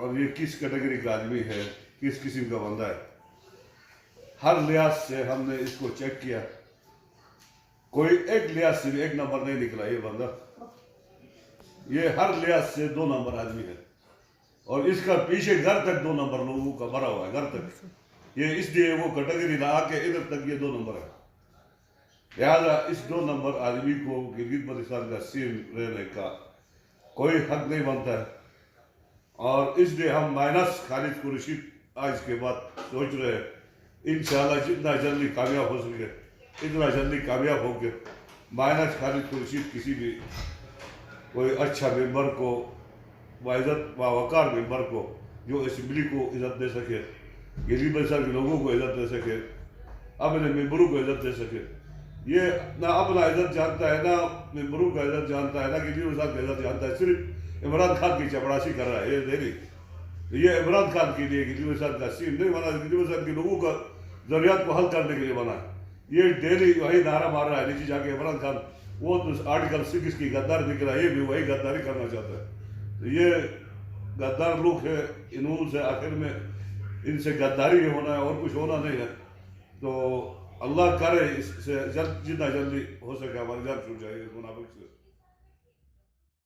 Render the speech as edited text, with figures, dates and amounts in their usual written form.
اور یہ کس کیٹیگری کا آدمی ہے، کس قسم کا بندہ ہے۔ ہر لحاظ سے ہم نے اس کو چیک کیا، کوئی ایک لحاظ سے بھی ایک نمبر نہیں نکلا یہ بندہ، یہ ہر لحاظ سے 2 نمبر آدمی ہے، اور اس کا پیچھے گھر تک 2 نمبر لوگوں کا بھرا ہوا ہے، گھر تک۔ یہ اس لیے وہ کیٹیگری نہ آ کے ادھر تک یہ 2 نمبر ہے، لہذا اس 2 نمبر آدمی کو گلگت بلتستان کا سیم رہنے کا کوئی حق نہیں بنتا ہے۔ اور اس لیے ہم مائنس خالد قریشی آج کے بعد سوچ رہے ہیں انشاءاللہ جتنا جلدی کامیاب ہو سکے اتنا جلدی کامیاب ہو کے مائنس خالد قریشی کسی بھی کوئی اچھا ممبر کو، باعزت باوقار ممبر کو، جو اسمبلی کو عزت دے سکے، گلگت بلتستان کے لوگوں کو عزت دے سکے، اپنے ممبروں کو عزت دے سکے۔ یہ نہ اپنا عزت جانتا ہے، نہ ممبروں کا عزت جانتا ہے، نہ گلگت بلتستان کا عزت جانتا ہے، صرف عمران خان کی چپڑاسی کر رہا ہے یہ دہلی۔ یہ عمران خان کے لیے گلگت بلتستان کا سیم نہیں بنا، گلگت بلتستان کے لوگوں کا ضروریات کو حل کرنے کے لیے بنا ہے۔ یہ ڈیلی وہی نعرہ مار رہا ہے نیچے جا کے عمران خان، وہ تو آرٹیکل 6 کی غدار نکلا، یہ بھی وہی غداری کرنا چاہتا ہے۔ تو یہ غدار لوگ ہے، انہوں سے آخر میں ان سے غداری بھی ہونا ہے اور کچھ ہونا نہیں ہے۔ تو اللہ کرے اس سے جتنا جلدی ہو سکے ہماری جان چھوٹ جائے اس منافق سے۔